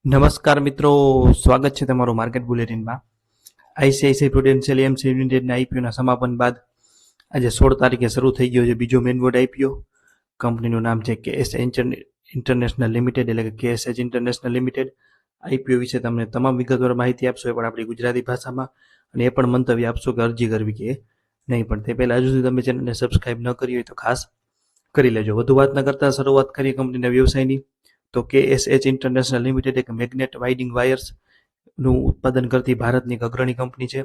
નમસ્કાર મિત્રો, સ્વાગત છે તમારું માર્કેટ બુલેટિનમાં. આઈસીઆઈસીઆઈ પ્રુડેન્શિયલ એએમસી લિમિટેડના આઈપીઓના સમાપન બાદ આજે 16 તારીખે શરૂ થઈ ગયો છે બીજો મેનવોર્ડ આઈપીઓ. કંપનીનું નામ છે કેએસ ઇન્ટરનેશનલ લિમિટેડ, એટલે કે કેએસએચ ઇન્ટરનેશનલ લિમિટેડ. આઈપીઓ વિશે તમને તમામ વિગતવાર માહિતી આપશો, એ પણ આપણી ગુજરાતી ભાષામાં, અને એ પણ મંતવ્ય આપશો કે અરજી કરવી કે નહીં. પણ તે પહેલાં હજુ સુધી તમે ચેનલને સબસ્ક્રાઇબ ન કરી હોય તો ખાસ કરી લેજો. વધુ વાત ન કરતા શરૂઆત કરીએ કંપનીના વ્યવસાયની. તો કેએસએચ ઇન્ટરનેશનલ લિમિટેડ એક મેગ્નેટ વાઇડિંગ વાયર્સનું ઉત્પાદન કરતી ભારતની એક અગ્રણી કંપની છે.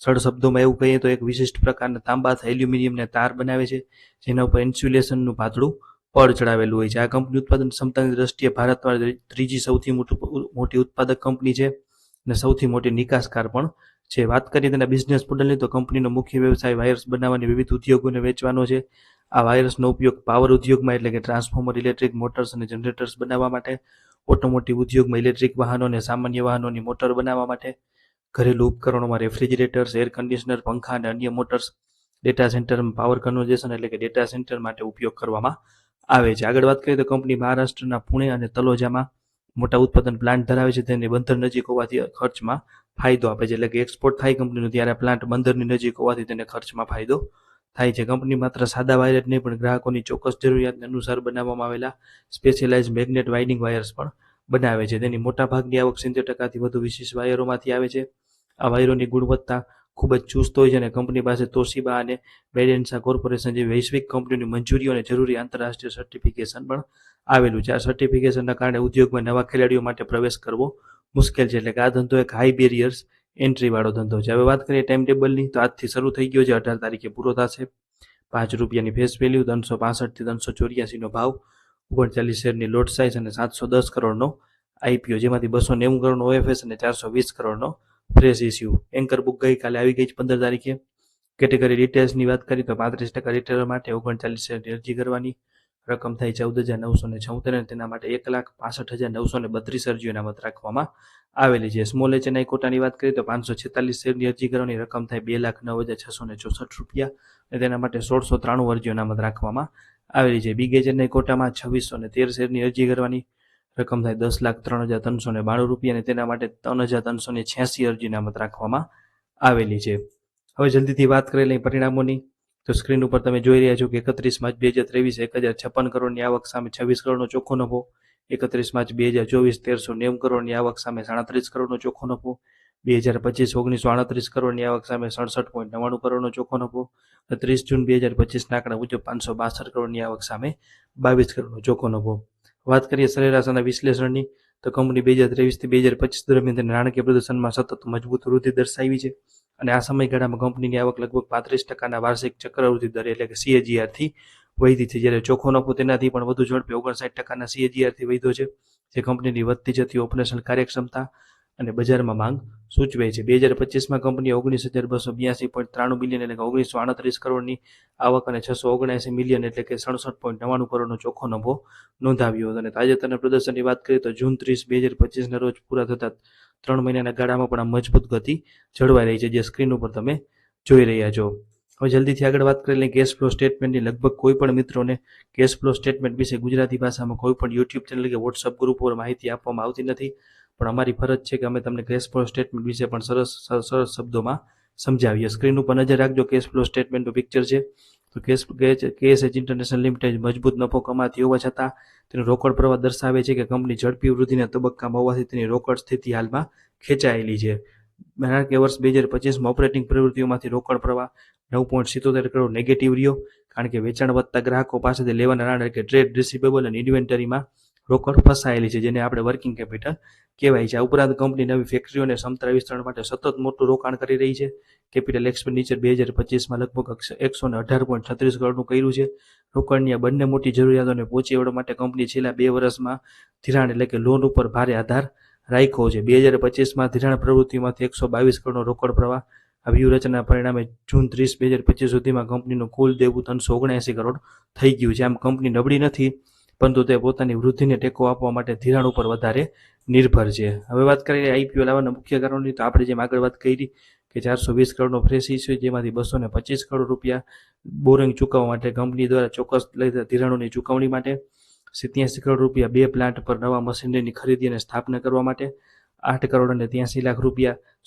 સરળ શબ્દોમાં એવું કહીએ તો એક વિશિષ્ટ પ્રકારના તાંબા અથવા એલ્યુમિનિયમને તાર બનાવે છે, જેના ઉપર ઇન્સ્યુલેશનનું પાતળું પડ ચડાવેલું હોય છે. આ કંપની ઉત્પાદન ક્ષમતાની દ્રષ્ટિએ ભારતમાં ત્રીજી સૌથી મોટી ઉત્પાદક કંપની છે અને સૌથી મોટી નિકાસકાર પણ છે. વાત કરીએ તેના બિઝનેસ મોડલની તો કંપનીનો મુખ્ય વ્યવસાય વાયર્સ બનાવવાની વિવિધ ઉદ્યોગોને વેચવાનો છે. આ વાયર્સનો ઉપયોગ પાવર ઉદ્યોગમાં, એટલે કે ટ્રાન્સફોર્મર, ઇલેક્ટ્રિક મોટર્સ અને જનરેટર્સ બનાવવા માટે, ઓટોમોટિવ ઉદ્યોગમાં ઇલેક્ટ્રિક વાહનો અને સામાન્ય વાહનોની મોટર બનાવવા માટે, ઘરેલું ઉપકરણોમાં રેફ્રિજરેટર્સ, એર કન્ડિશનર, પંખા અને અન્ય મોટર્સ, ડેટા સેન્ટરમાં પાવર કન્વર્ઝન, એટલે કે ડેટા સેન્ટર માટે ઉપયોગ કરવામાં આવે છે. આગળ વાત કરીએ તો કંપની મહારાષ્ટ્રના પુણે અને તલોજામાં મોટા ઉત્પાદન પ્લાન્ટ ધરાવે છે. તેની બંદર નજીક હોવાથી ખર્ચમાં ફાયદો આપે છે, એટલે કે એક્સપોર્ટ થાય કંપનીનું ત્યારે પ્લાન્ટ બંદરની નજીક હોવાથી તેને ખર્ચમાં ફાયદો થાય છે. કંપની માત્ર સાદા વાયર જ નહીં, પણ ગ્રાહકોની ચોક્કસ જરૂરિયાતને અનુસાર બનાવવામાં આવેલા સ્પેશિયલાઇઝ મેગ્નેટ વાઇડિંગ વાયર્સ પણ બનાવે છે. તેની મોટાભાગની આવક 70%થી વધુ વિશેષ વાયરોમાંથી આવે છે. આ વાયરોની ગુણવત્તા ખૂબ જ ચુસ્ત હોય છે અને કંપની પાસે તોશિબા અને બેડેન્સા કોર્પોરેશન જેવી વૈશ્વિક કંપનીઓની મંજૂરીઓ અને જરૂરી આંતરરાષ્ટ્રીય સર્ટિફિકેશન પણ આવેલું છે. આ સર્ટિફિકેશનના કારણે ઉદ્યોગમાં નવા ખેલાડીઓ માટે પ્રવેશ કરવો મુશ્કેલ છે, એટલે કે આ ધંધો એક હાઈ બેરિયર્સ એન્ટ્રી વાળો ધંધો છે. હવે વાત કરીએ ટાઈમ ટેબલની, તો આજથી શરૂ થઈ ગયો છે, 18 તારીખે પૂરો થશે. ₹5 ફેસ વેલ્યુ, 365 થી 384 નો ભાવ, 39 શેરની લોટ સાઇઝ અને 710 કરોડનો આઈપીઓ, જેમાંથી 290 કરોડનો ઓએફએસ અને 420 કરોડનો ફ્રેશ ઇસ્યુ. એન્કર બુક ગઈકાલે આવી ગઈ છે 15 તારીખે. કેટેગરી ડિટેલ્સની વાત કરીએ તો 35% રિટેલર માટે 39 શેરની અરજી કરવાની. રકમ થાય 14,976 અને તેના માટે 1,65,932 અરજીઓ અનામત રાખવામાં આવેલી છે. સ્મોલ એચએનઆઈ કોટાની વાત કરીએ તો 546 શેરની અરજી કરવાની. રકમ થાય ₹2,09,664 અને તેના માટે 1,693 અરજીઓ અનામત રાખવામાં આવેલી છે. બિગ એચએનઆઈ કોટામાં 2,613 શેરની અરજી કરવાની. રકમ થાય ₹10,03,392 અને તેના માટે 3,386 અરજી અનામત રાખવામાં આવેલી છે. હવે જલ્દીથી વાત કરી લઈએ પરિણામોની. તો સ્ક્રીન ઉપર તમે જોઈ રહ્યા છો કે 31 માર્ચ 2023 1,056 કરોડની આવક સામે 26 કરોડનો ચોખ્ખો નફો. 31 માર્ચ 2024 1,390 કરોડની આવક સામે 37 કરોડનો ચોખ્ખો નફો. 2025 1,938 કરોડની આવક સામે 67.99 કરોડનો ચોખ્ખો નફો. 30 જૂન 2025ના આંકડા મુજબ 562 કરોડની આવક સામે 22 કરોડનો ચોખ્ખો નફો. વાત કરીએ સરેરાશ અને વિશ્લેષણની, તો કંપની 2023 થી 2025 દરમિયાન તેના નાણાકીય પ્રદર્શનમાં સતત મજબૂત વૃદ્ધિ દર્શાવી છે અને આ સમયગાળામાં કંપનીની આવક લગભગ 35% વાર્ષિક ચક્રવૃદ્ધિ દર, એટલે કે CAGR થી વધી છે, જ્યારે ચોખ્ખો નફો તેનાથી પણ વધુ ઝડપે 59% CAGR થી વધ્યો છે, જે કંપનીની વધતી જતી ઓપરેશનલ કાર્યક્ષમતા અને બજારમાં માંગ સૂચવે છે. 2025માં કંપનીએ 19,282.93 બિલિયન, એટલે કે 1,938 કરોડની આવક અને 679 મિલિયન, એટલે કે 67.99 કરોડનો ચોખ્ખો નફો નોંધાવ્યો હતો. અને તાજેતરના પ્રદર્શનની વાત કરીએ તો જૂન 30, 2025ના રોજ પૂરા થતા 3 મહિનાના ગાળામાં પણ આ મજબૂત ગતિ જળવાઈ રહી છે, જે સ્ક્રીન ઉપર તમે જોઈ રહ્યા છો. હવે જલ્દીથી આગળ વાત કરી લઈએ કેશ ફ્લો સ્ટેટમેન્ટની. લગભગ કોઈ પણ મિત્રોને કેશ ફ્લો સ્ટેટમેન્ટ વિશે ગુજરાતી ભાષામાં કોઈ પણ યુટ્યુબ ચેનલ કે વોટ્સઅપ ગ્રુપ પર માહિતી આપવામાં આવતી નથી, પણ અમારી ફરજ છે કે અમે તમને કેશ ફ્લો સ્ટેટમેન્ટ વિશે પણ સરસ શબ્દોમાં સમજાવીએ. સ્ક્રીન ઉપર નજર રાખજો, કેશ ફ્લો સ્ટેટમેન્ટનું પિક્ચર છે. તો કેએસએચ ઇન્ટરનેશનલ લિમિટેડ મજબૂત નફો કમાતી હોવા છતાં તેનો રોકડ પ્રવાહ દર્શાવે છે કે કંપની ઝડપી વૃદ્ધિના તબક્કામાં હોવાથી તેની રોકડ સ્થિતિ હાલમાં ખેંચાયેલી છે. નાણાકીય વર્ષ 2025માં ઓપરેટિંગ પ્રવૃત્તિઓમાંથી રોકડ પ્રવાહ 9.77 કરોડ નેગેટિવ રહ્યો, કારણ કે વેચાણ વધતા ગ્રાહકો પાસેથી લેવાના નાણાં, એટલે કે ટ્રેડ રિસીવેબલ અને ઇન્વેન્ટરીમાં રોકડ ફસાયેલી છે, જેને આપણે વર્કિંગ કેપિટલ કહેવાય છે. આ ઉપરાંત કંપની નવી ફેક્ટરીઓ અને ક્ષમતા વિસ્તરણ માટે સતત મોટું રોકાણ કરી રહી છે. કેપિટલ એક્સપેન્ડિચર 2025માં લગભગ 118.36 કરોડનું કર્યું છે. રોકાણની આ બંને મોટી જરૂરિયાતોને પહોંચી વળવા માટે કંપની છેલ્લા 2 વર્ષમાં ધિરાણ, એટલે કે લોન ઉપર ભારે આધાર રાખ્યો છે. 2025માં ધિરાણ પ્રવૃત્તિમાંથી 122 કરોડનો રોકડ પ્રવાહ. આ વ્યૂહરચના પરિણામે જૂન 30, 2025 સુધીમાં કંપનીનું કુલ દેવું 379 કરોડ થઈ ગયું છે. આમ કંપની નબળી નથી, પરંતુ તે પોતાની વૃદ્ધિને ટેકો આપવા માટે ધિરાણ ઉપર વધારે નિર્ભર છે. હવે વાત કરીએ આઈપીઓ લાવવાના મુખ્ય કારણોની, તો આપણે જેમ આગળ વાત કરી કે 420 કરોડનો ફ્રેશ ઇસ્યુ, જેમાંથી 225 કરોડ રૂપિયા બોરિંગ ચૂકવવા માટે કંપની દ્વારા ચોક્કસ ધિરાણોની ચૂકવણી માટે, ₹87 કરોડ 2 પ્લાન્ટ પર નવા મશીનરીની ખરીદી અને સ્થાપના કરવા માટે, ₹8 કરોડ 83 લાખ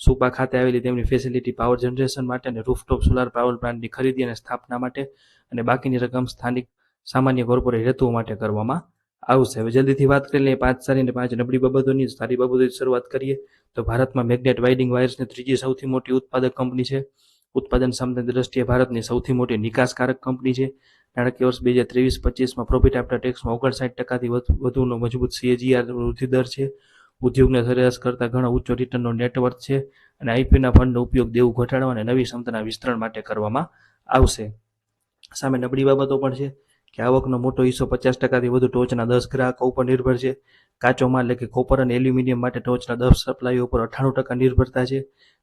સુપા ખાતે આવેલી તેમની ફેસિલિટી પાવર જનરેશન માટે અને રૂફટોપ સોલાર પાવર પ્લાન્ટની ખરીદી અને સ્થાપના માટે, અને બાકીની રકમ સ્થાનિક સામાન્ય કોર્પોરેટ હેતુઓ માટે કરવામાં આવશે. હવે જલ્દીથી વાત કરી લઈએ 5 સારી અને 5 નબળી બાબતોની. સારી બાબતોની શરૂઆત કરીએ તો ભારતમાં મેગ્નેટ વાઇન્ડિંગ વાયર્સની ત્રીજી સૌથી મોટી ઉત્પાદક કંપની છે. ઉત્પાદન ક્ષમતાની દ્રષ્ટિએ ભારતની સૌથી મોટી નિકાસકારક કંપની છે. નાણાકીય વર્ષ 2023-25માં પ્રોફિટ આફ્ટર ટેક્સમાં 59%થી વધુનો મજબૂત CAGR વૃદ્ધિ દર છે. ઉદ્યોગને સરેરાશ કરતાં ઘણો ઊંચો રિટર્નનો નેટવર્થ છે અને આઈપીઓના ફંડનો ઉપયોગ દેવું ઘટાડવા અને નવી ક્ષમતાના વિસ્તરણ માટે કરવામાં આવશે. સામે નબળી બાબતો પણ છે કે આવકનો મોટો હિસ્સો 50%થી વધુ ટોચના 10 ગ્રાહકો ઉપર નિર્ભર છે. કાચો માલ એટલે કે કોપર અને એલ્યુમિનિયમ માટે ટોચના 10 સપ્લાયરો ઉપર 98% નિર્ભરતા છે.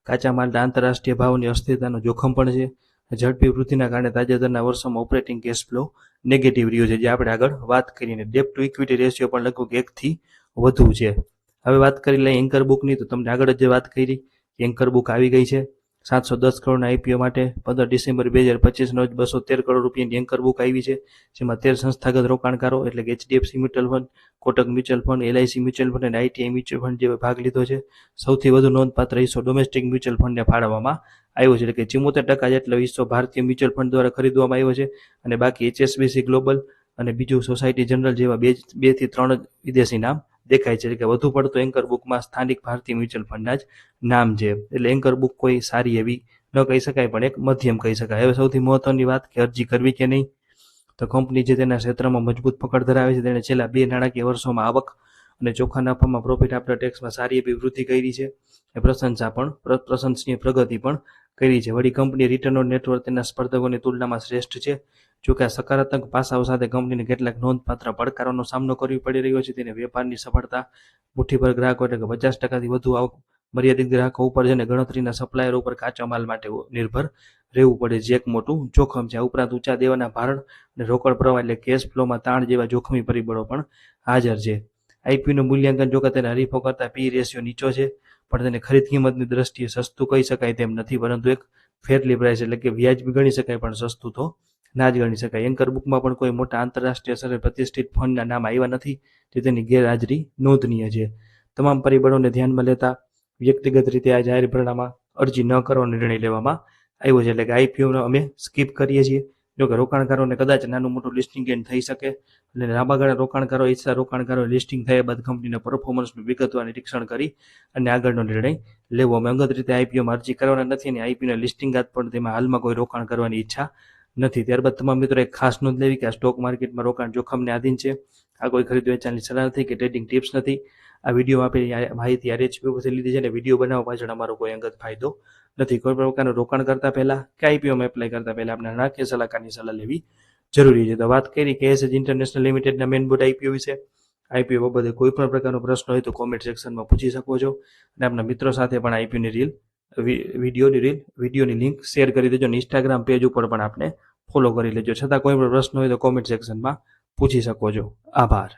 કાચા માલના આંતરરાષ્ટ્રીય ભાવની અસ્થિરતાનું જોખમ પણ છે. ઝડપી વૃદ્ધિના કારણે તાજેતરના વર્ષોમાં ઓપરેટિંગ કેશ ફ્લો નેગેટિવ રહ્યો છે, જે આપણે આગળ વાત કરીને. ડેટ ટુ ઇક્વિટી રેશિયો પણ લગભગ 1થી વધુ છે. હવે વાત કરી લઈએ એન્કર બુકની. તો તમને આગળ જ વાત કરી કે એન્કર બુક આવી ગઈ છે. 710 કરોડના આઈપીઓ માટે 15 ડિસેમ્બર 2025 રોજ 213 કરોડ રૂપિયાની એન્કર બુક આવી છે, જેમાં 13 સંસ્થાગત રોકાણકારો એટલે કે HDFC mutual fund, Kotak mutual fund, LIC mutual fund અને ITI મ્યુચ્યુઅલ ફંડ જેવા ભાગ લીધો છે. સૌથી વધુ નોંધપાત્ર હિસ્સો ડોમેસ્ટિક મ્યુચ્યુઅલ ફંડને ફાળવવામાં આવ્યો છે, એટલે કે 74% જેટલો હિસ્સો ભારતીય મ્યુચ્યુઅલ ફંડ દ્વારા ખરીદવામાં આવ્યો છે અને બાકી HSBC ગ્લોબલ અને બીજું સોસાયટી જનરલ જેવા 2 થી 3 જ વિદેશી નામ દેખાય છે. એટલે કે વધુ પડતો એન્કર બુકમાં સ્થાનિક ભારતીય મ્યુચ્યુઅલ ફંડના જ નામ છે. એટલે એન્કર બુક કોઈ સારી એવી ન કહી શકાય, પણ એક મધ્યમ કહી શકાય. હવે સૌથી મહત્વની વાત કે અરજી કરવી કે નહીં. તો કંપની જે તેના ક્ષેત્રમાં મજબૂત પકડ ધરાવે છે, તેણે છેલ્લા 2 નાણાકીય વર્ષોમાં આવક અને ચોખ્ખા નફામાં પ્રોફિટ આફ્ટર ટેક્સમાં સારી એવી વૃદ્ધિ કરી છે. પ્રશંસનીય પ્રગતિ પણ કરી છે. વળી કંપની રિટર્ન ઓન નેટવર્થ તેના સ્પર્ધકોની તુલનામાં શ્રેષ્ઠ છે. જોકે આ સકારાત્મક પાસાઓ સાથે કંપનીને કેટલાક નોંધપાત્ર પડકારોનો સામનો કરવો પડી રહ્યો છે. તેને વેપારની સફળતા, મુઠ્ઠીભર ગ્રાહકો એટલે કે 50%થી વધુ આવક, મર્યાદિત ગ્રાહકો ઉપર છે અને ગણતરીના સપ્લાયરો ઉપર કાચા માલ માટે નિર્ભર રહેવું પડે, જે એક મોટું જોખમ છે. આ ઉપરાંત ઊંચા દેવાના ભારણ અને રોકડ પ્રવાહ એટલે કેશ ફ્લોમાં તાણ જેવા જોખમી પરિબળો પણ હાજર છે. આઈપીઓનું મૂલ્યાંકન જોકે તેના હરીફો કરતાં પી રેશિયો નીચો છે, પણ તેને ખરીદ કિંમતની દ્રષ્ટિએ સસ્તું કહી શકાય તેમ નથી, પરંતુ એક ફેરલી પ્રાઇસ એટલે કે વ્યાજબી ગણી શકાય, પણ સસ્તું તો ના જ ગણી શકાય. એન્કર બુકમાં પણ કોઈ મોટા આંતરરાષ્ટ્રીય સ્તરે પ્રતિષ્ઠિત ફંડના નામ આવ્યા નથી, જે તેની ગેરહાજરી નોંધનીય છે. તમામ પરિબળોને ધ્યાનમાં લેતા વ્યક્તિગત રીતે આ જાહેર ભરણામાં અરજી ન કરવાનો નિર્ણય લેવામાં આવ્યો છે. એટલે કે આઈપીઓને અમે સ્કીપ કરીએ છીએ. જોકે રોકાણકારોને કદાચ નાનું મોટું લિસ્ટિંગ ગેઇન થઈ શકે, એટલે લાંબા ગાળે રોકાણકારો લિસ્ટિંગ થયા બાદ કંપનીના પરફોર્મન્સનું વિગતવાર નિરીક્ષણ કરી અને આગળનો નિર્ણય લેવો. અમે અંગત રીતે આઈપીઓમાં અરજી કરવાના નથી અને આઈપીઓના લિસ્ટિંગ બાદ પણ તેમાં હાલમાં કોઈ રોકાણ કરવાની ઈચ્છા નથી. ત્યારબાદ તમામ મિત્રો એક ખાસ નોંધ લેવી કે આ સ્ટોક માર્કેટમાં રોકાણ જોખમને આધીન છે. આ કોઈ ખરીદ વેચાણની સલાહ નથી કે ટ્રેડિંગ ટિપ્સ નથી. આ વિડીયો આપેલી માહિતી RHP પરથી લીધી છે અને વિડીયો બનાવવા પાછળ અમારો કોઈ અંગત ફાયદો નથી. કોઈ પ્રકારનું રોકાણ કરતા પહેલા કે આઈપીઓમાં એપ્લાય કરતા પહેલા આપણે નાણાકીય સલાહકારની સલાહ લેવી જરૂરી છે. તો વાત કરી કે એસએજ ઇન્ટરનેશનલ લિમિટેડના મેઇન બોર્ડ આઈપીઓ વિશે. આઈપીઓ બાબતે કોઈ પણ પ્રકારનો પ્રશ્ન હોય તો કોમેન્ટ સેક્શનમાં પૂછી શકો છો અને આપણા મિત્રો સાથે પણ આઈપીઓની વિડીયોની લિંક શેર કરી દેજો અને ઇન્સ્ટાગ્રામ પેજ ઉપર પણ આપણે ફોલો કરી લેજો. છતાં કોઈ પણ પ્રશ્ન હોય તો કોમેન્ટ સેક્શનમાં પૂછી શકો છો. આભાર.